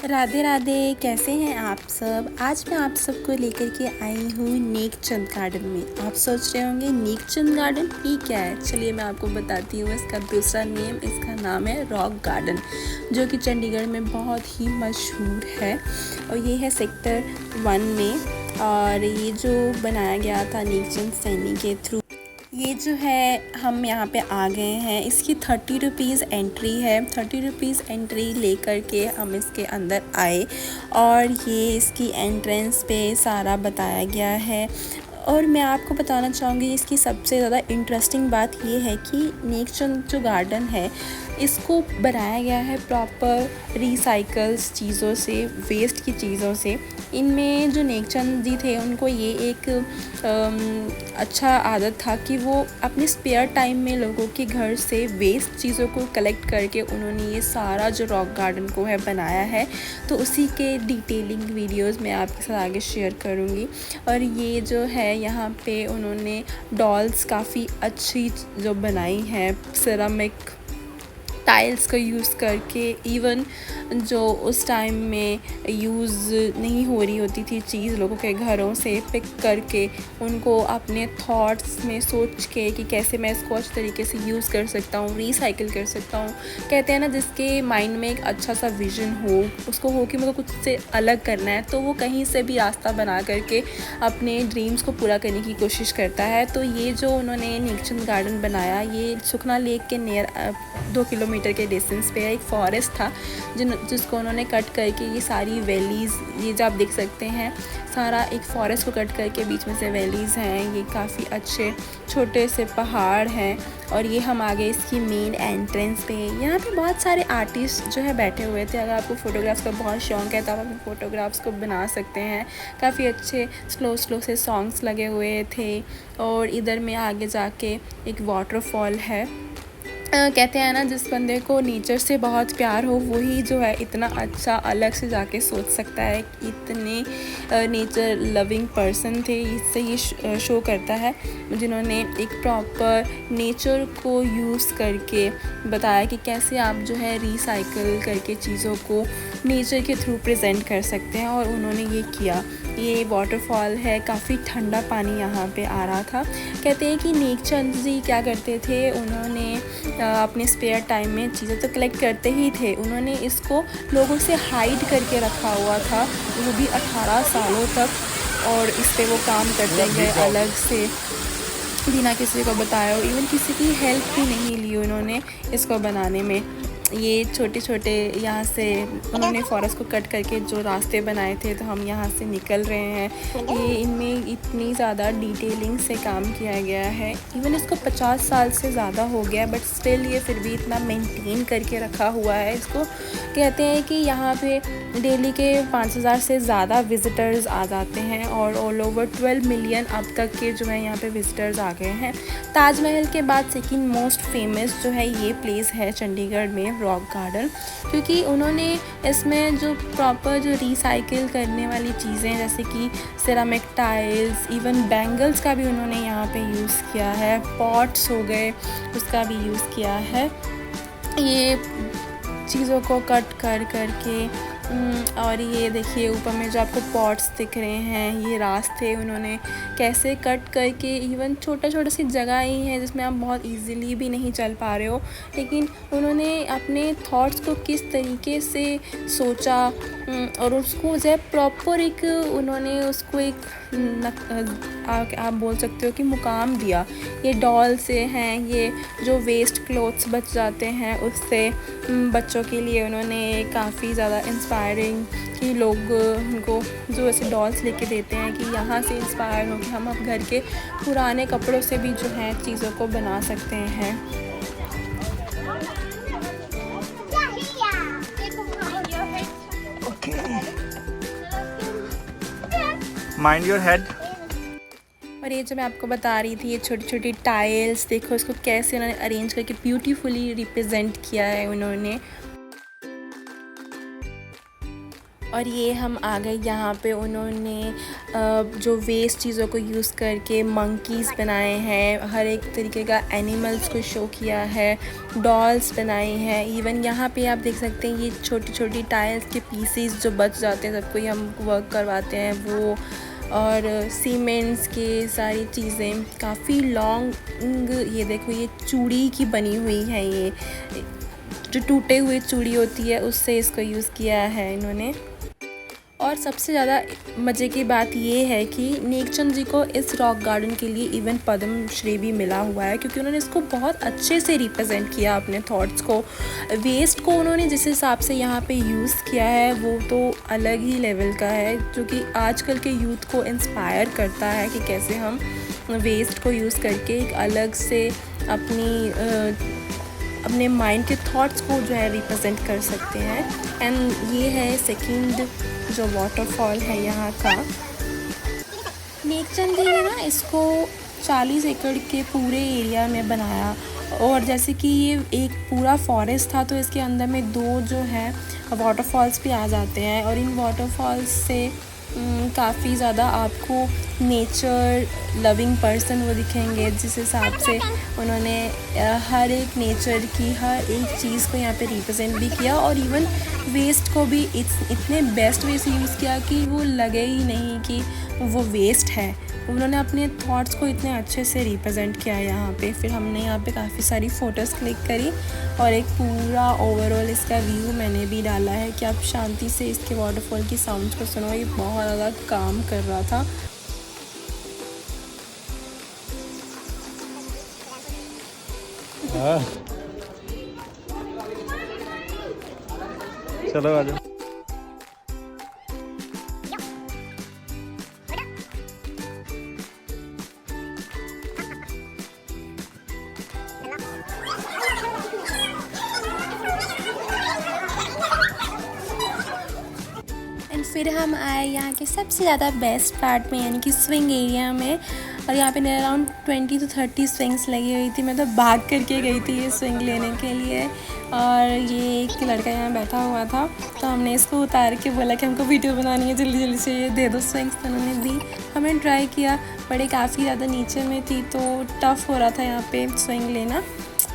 राधे राधे, कैसे हैं आप सब। आज मैं आप सबको लेकर के आई हूँ नेकचंद गार्डन में। आप सोच रहे होंगे नेकचंद गार्डन ये क्या है। चलिए मैं आपको बताती हूँ। इसका दूसरा नेम, इसका नाम है रॉक गार्डन, जो कि चंडीगढ़ में बहुत ही मशहूर है और ये है सेक्टर 1 में। और ये जो बनाया गया था नेकचंद सैनी के थ्रू, ये जो है हम यहाँ पे आ गए हैं। इसकी 30 रुपीज़ एंट्री है। 30 रुपीज़ एंट्री लेकर के हम इसके अंदर आए और ये इसकी एंट्रेंस पे सारा बताया गया है। और मैं आपको बताना चाहूँगी इसकी सबसे ज़्यादा इंटरेस्टिंग बात ये है कि नेकचंद जो गार्डन है इसको बनाया गया है प्रॉपर रिसाइकल्स चीज़ों से, वेस्ट की चीज़ों से। इनमें जो नेकचंद जी थे उनको ये एक अच्छा आदत था कि वो अपने स्पेयर टाइम में लोगों के घर से वेस्ट चीज़ों को कलेक्ट करके उन्होंने ये सारा जो रॉक गार्डन को है बनाया है। तो उसी के डिटेलिंग वीडियोस मैं आपके साथ आगे शेयर करूँगी। और ये जो है यहाँ पे उन्होंने डॉल्स काफ़ी अच्छी जो बनाई हैं सिरेमिक टाइल्स का यूज़ करके। इवन जो उस टाइम में यूज़ नहीं हो रही होती थी चीज़, लोगों के घरों से पिक करके उनको अपने थॉट्स में सोच के कि कैसे मैं इसको अच्छे तरीके से यूज़ कर सकता हूँ, रिसाइकिल कर सकता हूँ। कहते हैं ना, जिसके माइंड में एक अच्छा सा विजन हो, उसको हो कि मुझे कुछ से अलग करना है, तो वो कहीं से भी रास्ता बना करके अपने ड्रीम्स को पूरा करने की कोशिश करता है। तो ये जो उन्होंने नेकचंद गार्डन बनाया, ये सुखना लेक के नियर 2 किलोमीटर के डिस्टेंस पे है। एक फॉरेस्ट था जिसको उन्होंने कट करके ये सारी वैलीज़, ये जो आप देख सकते हैं, सारा एक फॉरेस्ट को कट करके बीच में से वैलीज़ हैं। ये काफ़ी अच्छे छोटे से पहाड़ हैं। और ये हम आगे इसकी मेन एंट्रेंस पे, यहाँ पे बहुत सारे आर्टिस्ट जो है बैठे हुए थे। अगर आपको फ़ोटोग्राफ्स का बहुत शौक़ है तो आप अपने फ़ोटोग्राफ्स को बना सकते हैं। काफ़ी अच्छे स्लो से सॉन्ग्स लगे हुए थे। और इधर में आगे जाके एक वाटरफॉल है। कहते हैं ना, जिस बंदे को नेचर से बहुत प्यार हो वही जो है इतना अच्छा अलग से जाके सोच सकता है। इतने नेचर लविंग पर्सन थे, इससे ये शो करता है, जिन्होंने एक प्रॉपर नेचर को यूज़ करके बताया कि कैसे आप जो है रिसाइकिल करके चीज़ों को नेचर के थ्रू प्रेजेंट कर सकते हैं। और उन्होंने ये किया। ये वाटरफॉल है, काफ़ी ठंडा पानी यहाँ पे आ रहा था। कहते हैं कि नेकचंद जी क्या करते थे, उन्होंने अपने स्पेयर टाइम में चीज़ें तो कलेक्ट करते ही थे, उन्होंने इसको लोगों से हाइड करके रखा हुआ था, वो भी 18 सालों तक। और इस पे वो काम करते गए अलग से, बिना किसी को बताया, इवन किसी की हेल्प भी नहीं ली उन्होंने इसको बनाने में। ये छोटे यहाँ से उन्होंने फॉरेस्ट को कट करके जो रास्ते बनाए थे, तो हम यहाँ से निकल रहे हैं। ये इनमें इतनी ज़्यादा डिटेलिंग से काम किया गया है। इवन इसको 50 साल से ज़्यादा हो गया, बट स्टिल ये फिर भी इतना मेंटेन करके रखा हुआ है इसको। कहते हैं कि यहाँ पे डेली के 5000 से ज़्यादा विज़िटर्स आ जाते हैं और ऑल ओवर 12 मिलियन अब तक के जो है यहाँ पे विज़िटर्स आ गए हैं। ताजमहल के बाद सेकंड मोस्ट फेमस जो है ये प्लेस है चंडीगढ़ में, रॉक गार्डन, क्योंकि उन्होंने इसमें जो प्रॉपर जो रिसाइकिल करने वाली चीज़ें, जैसे कि सिरेमिक टाइल्स, इवन बैंगल्स का भी उन्होंने यहाँ पे यूज़ किया है, पॉट्स हो गए उसका भी यूज़ किया है। ये चीज़ों को कट करके और ये देखिए ऊपर में जो आपको पॉट्स दिख रहे हैं, ये रास्ते उन्होंने कैसे कट करके, इवन छोटा सी जगह ही है जिसमें आप बहुत इजीली भी नहीं चल पा रहे हो, लेकिन उन्होंने अपने थॉट्स को किस तरीके से सोचा और उसको जो है प्रॉपर एक, उन्होंने उसको एक आप बोल सकते हो कि मुकाम दिया। ये डॉल से हैं, ये जो वेस्ट क्लोथ्स बच जाते हैं उससे बच्चों के लिए उन्होंने काफ़ी ज़्यादा इंस्पायरिंग कि लोग उनको जो ऐसे डॉल्स लेके देते हैं कि यहाँ से इंस्पायर हो कि हम अब घर के पुराने कपड़ों से भी जो है चीज़ों को बना सकते हैं। Mind your head. और ये जो मैं आपको बता रही थी, ये छोटी टाइल्स देखो, इसको कैसे उन्होंने अरेंज करके ब्यूटीफुली रिप्रेजेंट किया है उन्होंने। और ये हम आ गए यहाँ पे। उन्होंने जो वेस्ट चीज़ों को यूज़ करके मंकीज़ बनाए हैं, हर एक तरीके का एनिमल्स को शो किया है, डॉल्स बनाई हैं। इवन यहाँ पे आप देख सकते हैं ये छोटी छोटी टाइल्स के पीसेस जो बच जाते हैं, सबको हम वर्क करवाते हैं वो, और सीमेंट्स के सारी चीज़ें काफ़ी लॉन्ग। ये देखो ये चूड़ी की बनी हुई है, ये जो टूटे हुए चूड़ी होती है उससे इसको यूज़ किया है इन्होंने। और सबसे ज़्यादा मज़े की बात ये है कि नेकचंद जी को इस रॉक गार्डन के लिए इवन पद्म श्री भी मिला हुआ है, क्योंकि उन्होंने इसको बहुत अच्छे से रिप्रेजेंट किया अपने थॉट्स को। वेस्ट को उन्होंने जिस हिसाब से यहाँ पे यूज़ किया है वो तो अलग ही लेवल का है, जो कि आजकल के यूथ को इंस्पायर करता है कि कैसे हम वेस्ट को यूज़ करके एक अलग से अपने माइंड के थॉट्स को जो है रिप्रेजेंट कर सकते हैं। एंड ये है सेकंड जो वाटरफॉल है यहाँ का। नेकचंद जी ने ना इसको 40 एकड़ के पूरे एरिया में बनाया, और जैसे कि ये एक पूरा फॉरेस्ट था तो इसके अंदर में 2 जो है वाटरफॉल्स भी आ जाते हैं। और इन वाटरफॉल्स से काफ़ी ज़्यादा आपको नेचर लविंग पर्सन वो दिखेंगे, जिस हिसाब से उन्होंने हर एक नेचर की हर एक चीज़ को यहाँ पे रिप्रेजेंट भी किया, और इवन वेस्ट को भी इतने बेस्ट वे से यूज़ किया कि वो लगे ही नहीं कि वो वेस्ट है। उन्होंने अपने थॉट्स को इतने अच्छे से रिप्रेजेंट किया यहाँ पे। फिर हमने यहाँ पे काफ़ी सारी फ़ोटोज़ क्लिक करी, और एक पूरा ओवरऑल इसका व्यू मैंने भी डाला है कि आप शांति से इसके वाटरफॉल की साउंड्स को सुनो। ये बहुत ज़्यादा काम कर रहा था। चलो आ जाओ। एंड फिर हम आए यहाँ के सबसे ज़्यादा बेस्ट पार्ट में, यानी कि स्विंग एरिया में। और यहाँ पे अराउंड 20 to 30 स्विंग्स लगी हुई थी। मैं तो भाग करके गई थी ये स्विंग लेने के लिए, और ये एक लड़का यहाँ बैठा हुआ था तो हमने इसको उतार के बोला कि हमको वीडियो बनानी है, जल्दी जल्दी से ये दे दो स्विंग्स। तो उन्होंने दी, हमने ट्राई किया, बड़े काफ़ी ज़्यादा नीचे में थी तो टफ़ हो रहा था यहाँ पे स्विंग लेना।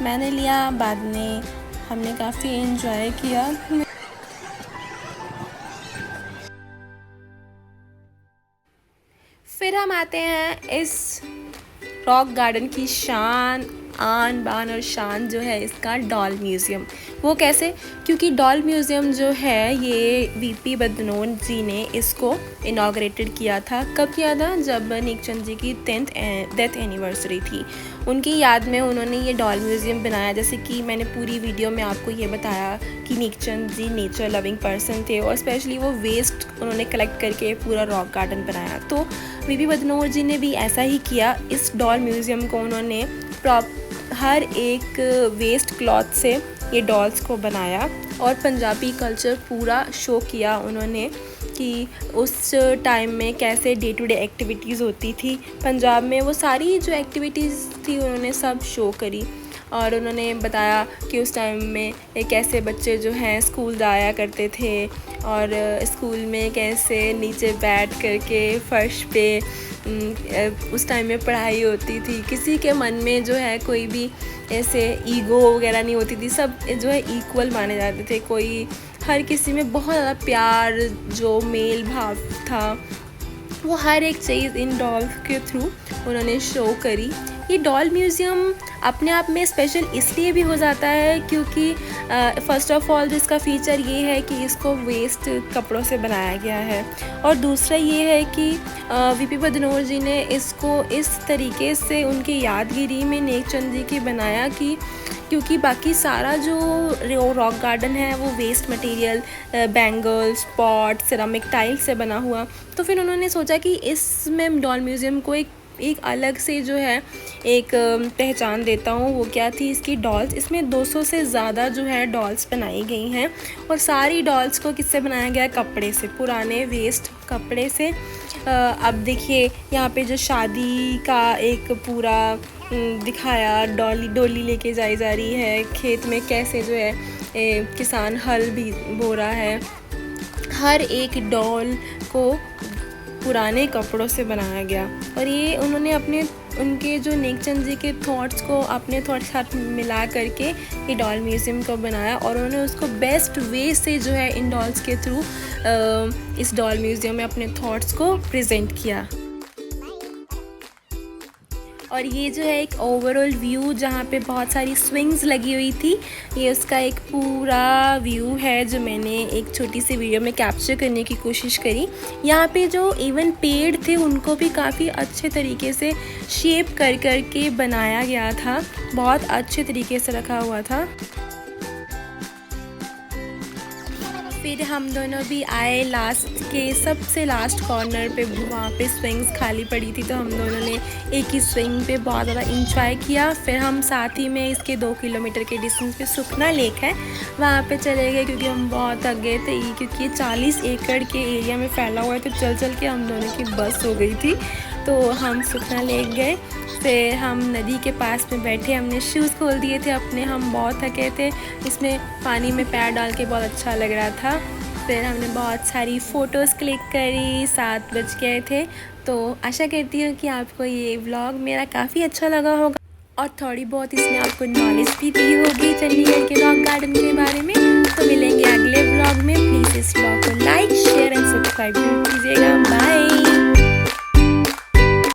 मैंने लिया, बाद में हमने काफ़ी इन्जॉय किया। फिर हम आते हैं इस रॉक गार्डन की शान, आन बान और शान जो है इसका डॉल म्यूज़ियम। वो कैसे? क्योंकि डॉल म्यूज़ियम जो है ये वीपी बदनोन जी ने इसको इनॉग्रेटेड किया था। कब किया था? जब नेकचंद जी की 10th डेथ एनिवर्सरी थी, उनकी याद में उन्होंने ये डॉल म्यूज़ियम बनाया। जैसे कि मैंने पूरी वीडियो में आपको ये बताया कि नेकचंद जी नेचर लविंग पर्सन थे, और स्पेशली वो वेस्ट उन्होंने कलेक्ट करके पूरा रॉक गार्डन बनाया। तो वीपी बदनोर जी ने भी ऐसा ही किया। इस डॉल म्यूज़ियम को उन्होंने हर एक वेस्ट क्लॉथ से ये डॉल्स को बनाया, और पंजाबी कल्चर पूरा शो किया उन्होंने कि उस टाइम में कैसे डे टू डे एक्टिविटीज़ होती थी पंजाब में। वो सारी जो एक्टिविटीज़ थी उन्होंने सब शो करी, और उन्होंने बताया कि उस टाइम में कैसे बच्चे जो हैं स्कूल जाया करते थे, और स्कूल में कैसे नीचे बैठ करके फर्श पे उस टाइम में पढ़ाई होती थी। किसी के मन में जो है कोई भी ऐसे ईगो वगैरह नहीं होती थी, सब जो है इक्वल माने जाते थे। कोई हर किसी में बहुत ज़्यादा प्यार, जो मेल भाव था, वो हर एक चीज़ इन डॉल्स के थ्रू उन्होंने शो करी। ये डॉल म्यूज़ियम अपने आप में स्पेशल इसलिए भी हो जाता है क्योंकि फ़र्स्ट ऑफ ऑल जो इसका फ़ीचर ये है कि इसको वेस्ट कपड़ों से बनाया गया है, और दूसरा ये है कि वीपी बदनोर जी ने इसको इस तरीके से उनकी यादगिरी में नेकचंद जी की बनाया कि क्योंकि बाकी सारा जो रॉक गार्डन है वो waste material, bangles, pot, ceramic tile से बना हुआ। तो फिर उन्होंने सोचा कि इसमें डॉल म्यूज़ियम को एक अलग से जो है एक पहचान देता हूँ। वो क्या थी? इसकी डॉल्स। इसमें 200 से ज़्यादा जो है डॉल्स बनाई गई हैं, और सारी डॉल्स को किससे बनाया गया? कपड़े से, पुराने वेस्ट कपड़े से। अब देखिए यहाँ पे जो शादी का एक पूरा दिखाया, डोली लेके जाई जा रही है खेत में, कैसे जो है किसान हल भी बो रहा है। हर एक डॉल को पुराने कपड़ों से बनाया गया। और ये उन्होंने उनके जो नेकचंद जी के थॉट्स को अपने थॉट्स के साथ मिला करके ये डॉल म्यूज़ियम को बनाया, और उन्होंने उसको बेस्ट वे से जो है इन डॉल्स के थ्रू इस डॉल म्यूज़ियम में अपने थॉट्स को प्रेजेंट किया। और ये जो है एक ओवरऑल व्यू जहाँ पे बहुत सारी स्विंग्स लगी हुई थी, ये उसका एक पूरा व्यू है जो मैंने एक छोटी सी वीडियो में कैप्चर करने की कोशिश करी। यहाँ पे जो इवन पेड़ थे उनको भी काफ़ी अच्छे तरीके से शेप कर के बनाया गया था, बहुत अच्छे तरीके से रखा हुआ था। फिर हम दोनों भी आए सबसे लास्ट कॉर्नर पे, वहाँ पे स्विंग्स खाली पड़ी थी, तो हम दोनों ने एक ही स्विंग पे बहुत ज़्यादा इंजॉय किया। फिर हम साथ ही में इसके 2 किलोमीटर के डिस्टेंस पे सुखना लेक है, वहाँ पे चले गए क्योंकि हम बहुत थक गए थे, क्योंकि ये 40 एकड़ के एरिया में फैला हुआ है, तो चल के हम दोनों की बस हो गई थी। तो हम सुखना लेक गए, फिर हम नदी के पास में बैठे, हमने शूज़ खोल दिए थे अपने, हम बहुत थके थे, इसमें पानी में पैर डाल के बहुत अच्छा लग रहा था। फिर हमने बहुत सारी फ़ोटोज़ क्लिक करी, 7 बज गए थे। तो आशा करती हूँ कि आपको ये व्लॉग मेरा काफ़ी अच्छा लगा होगा और थोड़ी बहुत इसमें आपको नॉलेज भी दी होगी चंडीगढ़ के रॉक गार्डन के बारे में। तो मिलेंगे अगले व्लॉग में, प्लीज़ इस व्लॉग को लाइक शेयर एंड सब्सक्राइब कीजिएगा। बाय।